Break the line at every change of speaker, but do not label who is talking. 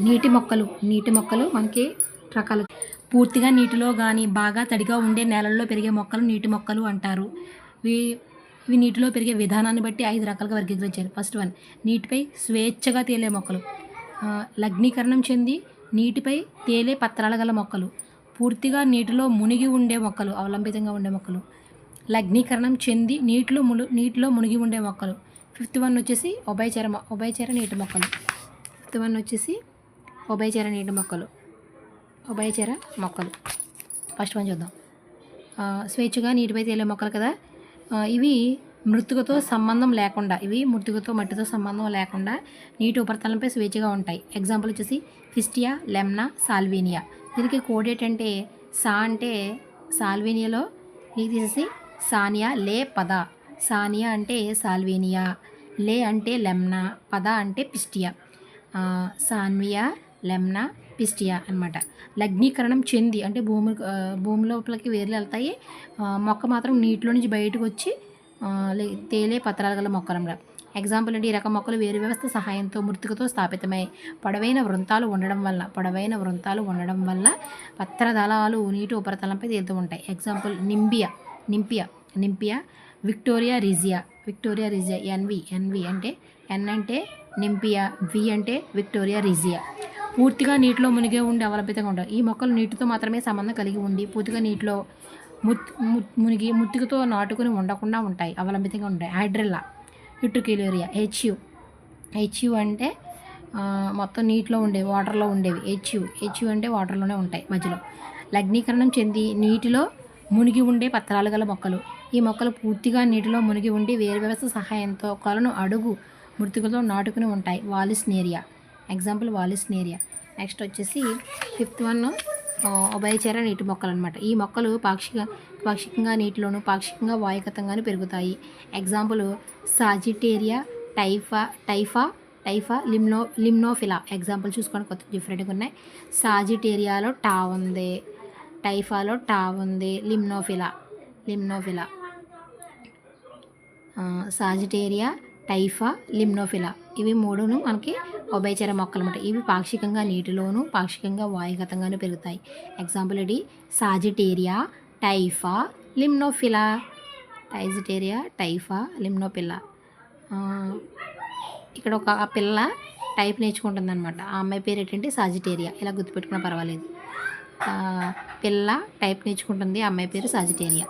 నీటి మొక్కలు మనకి రకాలు. పూర్తిగా నీటిలో కానీ బాగా తడిగా ఉండే నేలల్లో పెరిగే మొక్కలు నీటి మొక్కలు అంటారు. ఇవి నీటిలో పెరిగే విధానాన్ని బట్టి 5 రకాలుగా వర్గీకరించారు. ఫస్ట్ వన్, నీటిపై స్వేచ్ఛగా తేలే మొక్కలు. లగ్నీకరణం చెంది నీటిపై తేలే పత్రాలు గల మొక్కలు. పూర్తిగా నీటిలో మునిగి ఉండే మొక్కలు, అవలంబితంగా ఉండే మొక్కలు. లగ్నీకరణం చెంది నీటిలో మునిగి ఉండే మొక్కలు. ఫిఫ్త్ వన్ వచ్చేసి ఉభయచర నీటి మొక్కలు. ఫిఫ్త్ వన్ వచ్చేసి ఉభయచర నీటి మొక్కలు. ఉభయచర మొక్కలు. ఫస్ట్ వన్ చూద్దాం. స్వేచ్ఛగా నీటిపై తేలే మొక్కలు కదా. ఇవి మృతికతో సంబంధం లేకుండా, మట్టితో సంబంధం లేకుండా నీటి ఉపరితలంపై స్వేచ్ఛగా ఉంటాయి. ఎగ్జాంపుల్ వచ్చేసి ఫిస్టియా, లెమ్నా, సాల్వేనియా. దీనికి కోడ్ ఏంటంటే అంటే సాల్వేనియాలో తీసేసి సానియా, లే, పద. సానియా అంటే సాల్వేనియా, లే అంటే లెమ్నా, పద అంటే పిస్టియా. సాన్వియా, లెమ్నా, పిస్టియా అనమాట. లగ్నీకరణం చెంది అంటే భూమి లోపలికి వేర్లు వెళ్తాయి, మొక్క మాత్రం నీటిలో నుంచి బయటకు వచ్చి తేలే పత్రాలు గల మొక్కలు అన్నమాట. ఎగ్జాంపుల్ అంటే ఈ రకం మొక్కలు వేరు వ్యవస్థ సహాయంతో మృతికతో స్థాపితమై పొడవైన వృంతాలు ఉండడం వల్ల పత్రదళాలు నీటి ఉపరితలంపై తేలుతూ ఉంటాయి. ఎగ్జాంపుల్ నింపియా, విక్టోరియా రిజియా. ఎన్వి అంటే ఎన్ అంటే నింపియా, వి అంటే విక్టోరియా రిజియా. పూర్తిగా నీటిలో మునిగే ఉండి అవలంబితంగా ఉంటాయి. ఈ మొక్కలు నీటితో మాత్రమే సంబంధం కలిగి ఉండి పూర్తిగా నీటిలో మునిగి ముత్తికతో నాటుకుని ఉండకుండా ఉంటాయి, అవలంబితంగా ఉంటాయి. హైడ్రిల్లా, యుట్రిక్యులేరియా. హెచ్యు అంటే మొత్తం నీటిలో ఉండేవి, వాటర్లో ఉండేవి. హెచ్యు అంటే వాటర్లోనే ఉంటాయి మధ్యలో. లగ్నీకరణం చెంది నీటిలో మునిగి ఉండే పత్రాలు గల మొక్కలు. ఈ మొక్కలు పూర్తిగా నీటిలో మునిగి ఉండి వేరు వ్యవస్థ సహాయంతో కొలను అడుగు మృతికతో నాటుకుని ఉంటాయి. వాలిస్నేరియా. Example vallisneria. నెక్స్ట్ వచ్చేసి ఫిఫ్త్ వన్ ఉభయచర నీటి మొక్కలు అనమాట. ఈ మొక్కలు పాక్షికంగా నీటిలోను, పాక్షికంగా వాయుగతంగాను పెరుగుతాయి. ఎగ్జాంపుల్ సాజిటేరియా, టైఫా, లిమ్నోఫిలా. ఎగ్జాంపుల్ చూసుకోండి, కొత్త డిఫరెంట్గా ఉన్నాయి. సాజిటేరియాలో టా ఉంది, టైఫాలో టా ఉంది, లిమ్నోఫిలా. సాజిటేరియా, టైఫా, లిమ్నోఫిలా ఇవి మూడును మనకి ఉభయచర మొక్కలు అన్నమాట. ఇవి పాక్షికంగా నీటిలోను, పాక్షికంగా వాయుగతంగాను పెరుగుతాయి. ఎగ్జాంపుల్ ఇది సాజిటేరియా, టైఫా, లిమ్నోఫిలా. ఇక్కడ ఒక పిల్ల టైప్ నేర్చుకుంటుంది అనమాట. ఆ అమ్మాయి పేరు ఏంటంటే సాజిటేరియా. ఇలా గుర్తుపెట్టుకున్నా పర్వాలేదు. పిల్ల టైప్ నేర్చుకుంటుంది, ఆ అమ్మాయి పేరు సాజిటేరియా.